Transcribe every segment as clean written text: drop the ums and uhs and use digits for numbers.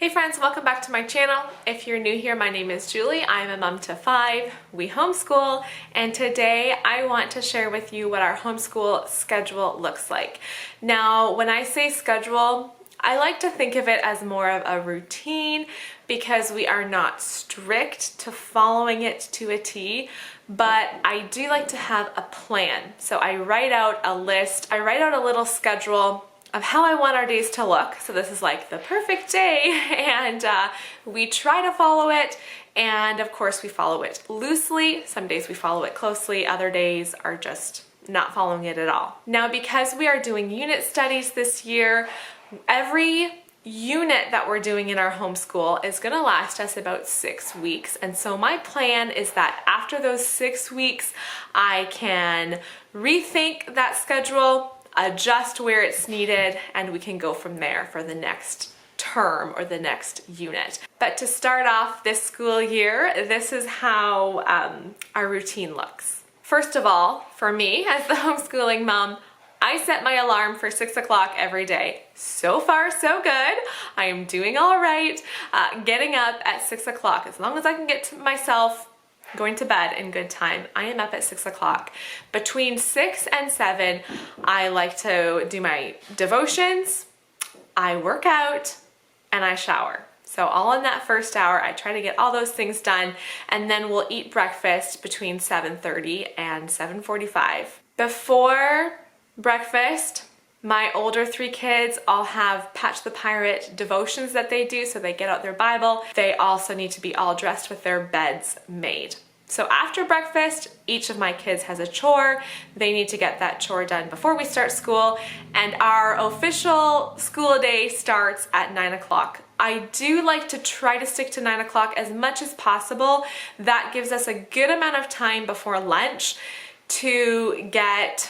Hey friends, welcome back to my channel. If you're new here, my name is Julie. I'm a mom to 5. We homeschool, and today I want to share with you what our homeschool schedule looks like. Now, when I say schedule, I like to think of it as more of a routine because we are not strict to following it to a T, but I do like to have a plan. So I write out a list, I write out a little schedule of how I want our days to look. So this is like the perfect day, and we try to follow it, and of course we follow it loosely. Some days we follow it closely, other days are just not following it at all. Now, because we are doing unit studies this year, every unit that we're doing in our homeschool is going to last us about 6 weeks, and so my plan is that after those 6 weeks I can rethink that schedule, adjust where it's needed, and we can go from there for the next term or the next unit. But to start off this school year, this is how our routine looks. First of all, for me as the homeschooling mom, I set my alarm for 6 o'clock every day. So far, so good. I am doing all right. Getting up at 6 o'clock, as long as I can get to myself going to bed in good time, I am up at 6 o'clock. Between 6 and 7, I like to do my devotions, I work out, and I shower. So all in that first hour, I try to get all those things done, and then we'll eat breakfast between 7:30 and 7:45. Before breakfast, my older 3 kids all have Patch the Pirate devotions that they do, so they get out their Bible. They also need to be all dressed with their beds made. So after breakfast, each of my kids has a chore. They need to get that chore done before we start school, and our official school day starts at 9 o'clock. I do like to try to stick to 9 o'clock as much as possible. That gives us a good amount of time before lunch to get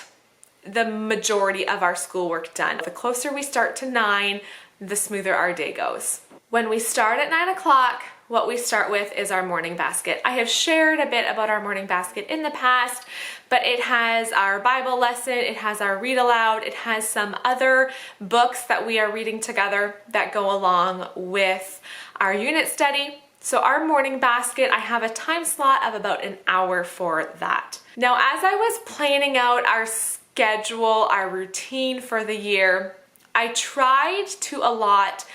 the majority of our schoolwork done. The closer we start to 9, the smoother our day goes. When we start at 9 o'clock, what we start with is our morning basket. I have shared a bit about our morning basket in the past, but it has our Bible lesson, it has our read aloud, it has some other books that we are reading together that go along with our unit study. So our morning basket, I have a time slot of about an hour for that. Now, as I was planning out our schedule, our routine for the year, I tried to allot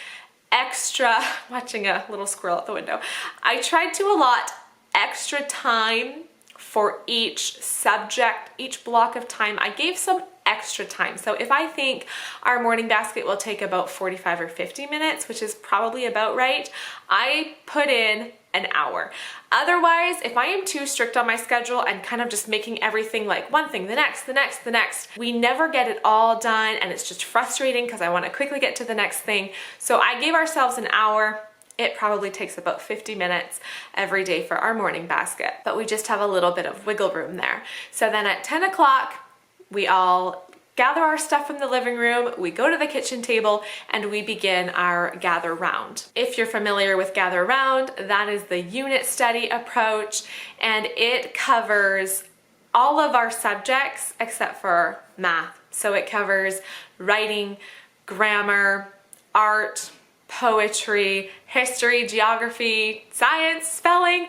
extra, watching a little squirrel out the window, I tried to allot extra time for each subject, each block of time. I gave some extra time. So if I think our morning basket will take about 45 or 50 minutes, which is probably about right, I put in an hour. Otherwise, if I am too strict on my schedule and kind of just making everything like one thing, the next, we never get it all done, and it's just frustrating because I want to quickly get to the next thing. So I gave ourselves an hour. It probably takes about 50 minutes every day for our morning basket, but we just have a little bit of wiggle room there. So then at 10 o'clock, we all gather our stuff from the living room, we go to the kitchen table, and we begin our gather round. If you're familiar with gather round, that is the unit study approach, and it covers all of our subjects except for math. So it covers writing, grammar, art, poetry, history, geography, science, spelling.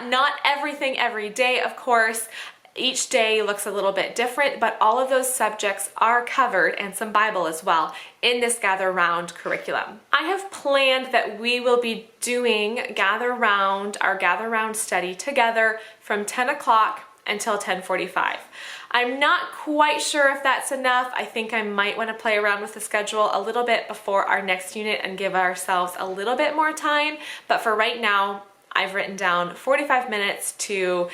Not everything every day, of course. Each day looks a little bit different, but all of those subjects are covered, and some Bible as well, in this Gather Round curriculum. I have planned that we will be doing our Gather Round study together from 10 o'clock until 10:45. I'm not quite sure if that's enough. I think I might want to play around with the schedule a little bit before our next unit and give ourselves a little bit more time, but for right now, I've written down 45 minutes to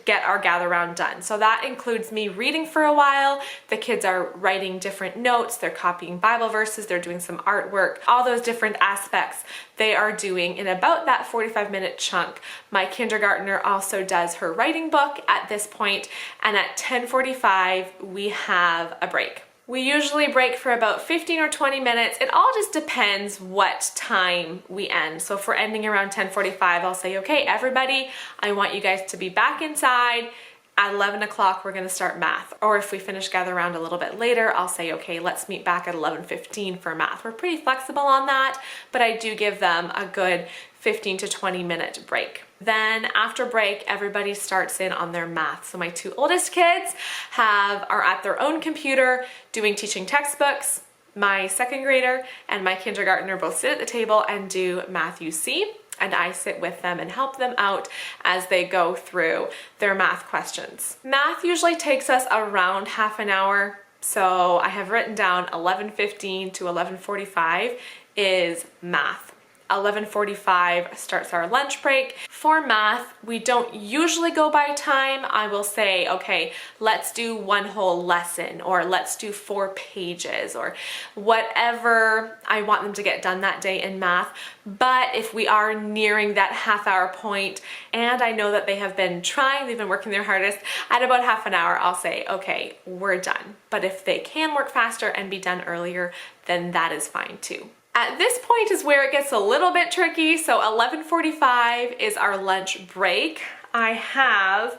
get our gather round done. So that includes me reading for a while. The kids are writing different notes, they're copying Bible verses, they're doing some artwork, all those different aspects they are doing in about that 45-minute chunk. My kindergartner also does her writing book at this point, and at 10:45 we have a break. We usually break for about 15 or 20 minutes. It all just depends what time we end. So if we're ending around 10:45, I'll say, okay, everybody, I want you guys to be back inside, at 11 o'clock, we're gonna start math. Or if we finish gather round a little bit later, I'll say, okay, let's meet back at 11:15 for math. We're pretty flexible on that, but I do give them a good 15 to 20 minute break. Then after break, everybody starts in on their math. So my two oldest kids are at their own computer doing teaching textbooks. My second grader and my kindergartner both sit at the table and do Math UC, and I sit with them and help them out as they go through their math questions. Math usually takes us around half an hour, so I have written down 11:15 to 11:45 is math. 11:45 starts our lunch break. For math, we don't usually go by time. I will say, okay, let's do one whole lesson, or let's do 4 pages, or whatever I want them to get done that day in math. But if we are nearing that half-hour point, and I know that they have been trying, they've been working their hardest, at about half an hour, I'll say, okay, we're done. But if they can work faster and be done earlier, then that is fine too. At this point is where it gets a little bit tricky. So 11:45 is our lunch break. I have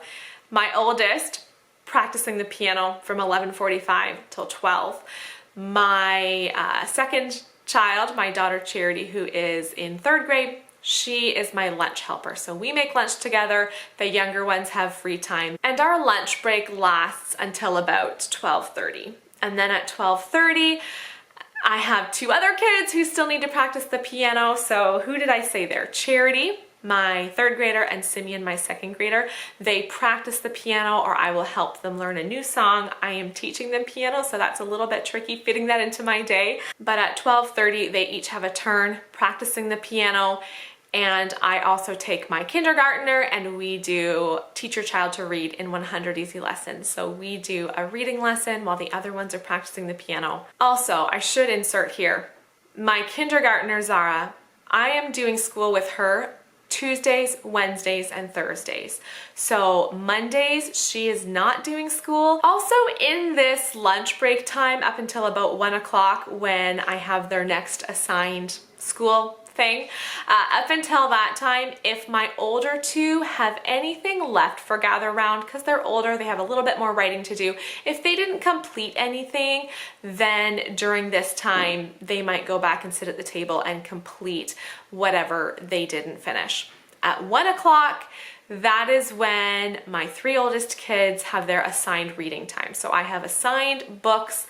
my oldest practicing the piano from 11:45 till 12. My second child, my daughter Charity, who is in 3rd grade, she is my lunch helper. So we make lunch together. The younger ones have free time. And our lunch break lasts until about 12:30. And then at 12:30, I have 2 other kids who still need to practice the piano. So who did I say there? Charity, my 3rd grader, and Simeon, my 2nd grader. They practice the piano, or I will help them learn a new song. I am teaching them piano, so that's a little bit tricky fitting that into my day. But at 12:30, they each have a turn practicing the piano. And I also take my kindergartner and we do Teach Your Child to Read in 100 Easy Lessons. So we do a reading lesson while the other ones are practicing the piano. Also, I should insert here, my kindergartner Zara, I am doing school with her Tuesdays, Wednesdays, and Thursdays. So Mondays, she is not doing school. Also in this lunch break time up until about 1 o'clock when I have their next assigned school thing. Up until that time, if my older 2 have anything left for gather round, because they're older, they have a little bit more writing to do. If they didn't complete anything, then during this time, they might go back and sit at the table and complete whatever they didn't finish. At 1 o'clock, that is when my 3 oldest kids have their assigned reading time. So I have assigned books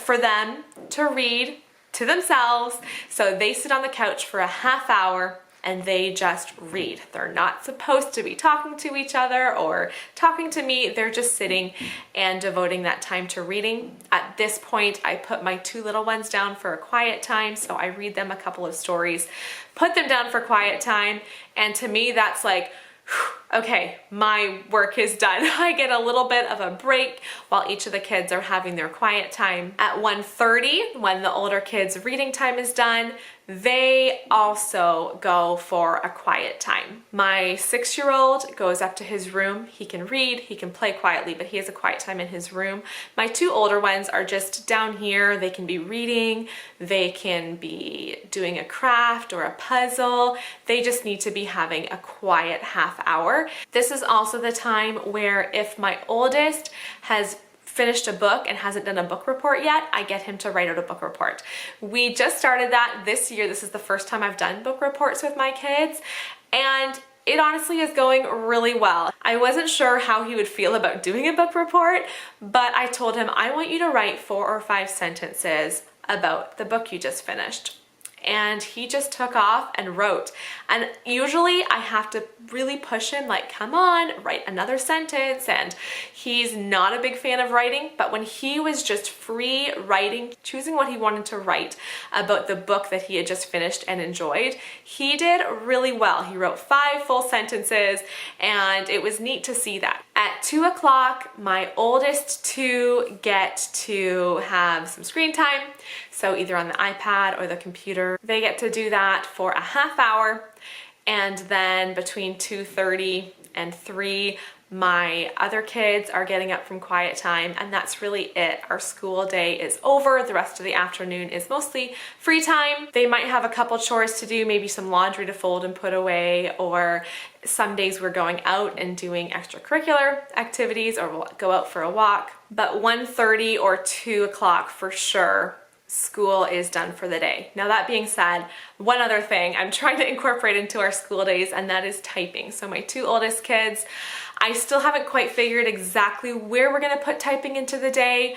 for them to read to themselves. So they sit on the couch for a half hour and they just read. They're not supposed to be talking to each other or talking to me. They're just sitting and devoting that time to reading. At this point, I put my 2 little ones down for a quiet time. So I read them a couple of stories, put them down for quiet time. And to me, that's like, okay, my work is done. I get a little bit of a break while each of the kids are having their quiet time. At 1:30, when the older kids' reading time is done, they also go for a quiet time. My 6-year-old goes up to his room. He can read, he can play quietly, but he has a quiet time in his room. My 2 older ones are just down here. They can be reading, they can be doing a craft or a puzzle. They just need to be having a quiet half hour. This is also the time where if my oldest has finished a book and hasn't done a book report yet, I get him to write out a book report. We just started that this year. This is the first time I've done book reports with my kids, and it honestly is going really well. I wasn't sure how he would feel about doing a book report, but I told him, I want you to write 4 or 5 sentences about the book you just finished. And he just took off and wrote. And usually I have to really push him, like, come on, write another sentence. And he's not a big fan of writing, but when he was just free writing, choosing what he wanted to write about the book that he had just finished and enjoyed, he did really well. He wrote 5 full sentences, and it was neat to see that. At 2 o'clock, my oldest 2 get to have some screen time. So either on the iPad or the computer, they get to do that for a half hour. And then between 2:30 and 3, My other kids are getting up from quiet time, and that's really it. Our school day is over. The rest of the afternoon is mostly free time. They might have a couple chores to do, maybe some laundry to fold and put away, or some days we're going out and doing extracurricular activities, or we'll go out for a walk. But 1:30 or 2 o'clock for sure, school is done for the day. Now that being said, one other thing I'm trying to incorporate into our school days, and that is typing. So my two oldest kids, I still haven't quite figured exactly where we're gonna put typing into the day.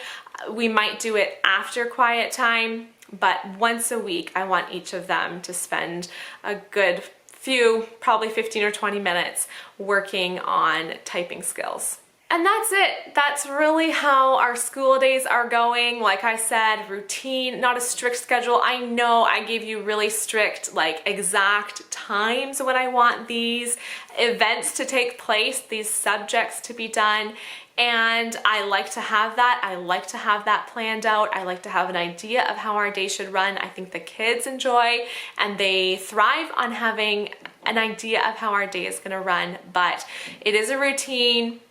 We might do it after quiet time, but once a week I want each of them to spend a good few, probably 15 or 20 minutes working on typing skills. And that's it. That's really how our school days are going. Like I said, routine, not a strict schedule. I know I gave you really strict, like exact times when I want these events to take place, these subjects to be done. And I like to have that. I like to have that planned out. I like to have an idea of how our day should run. I think the kids enjoy and they thrive on having an idea of how our day is gonna run, but it is a routine.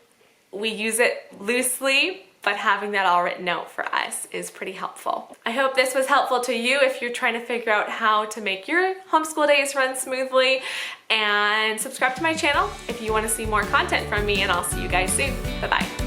We use it loosely, but having that all written out for us is pretty helpful. I hope this was helpful to you if you're trying to figure out how to make your homeschool days run smoothly. And subscribe to my channel if you want to see more content from me, and I'll see you guys soon. Bye-bye.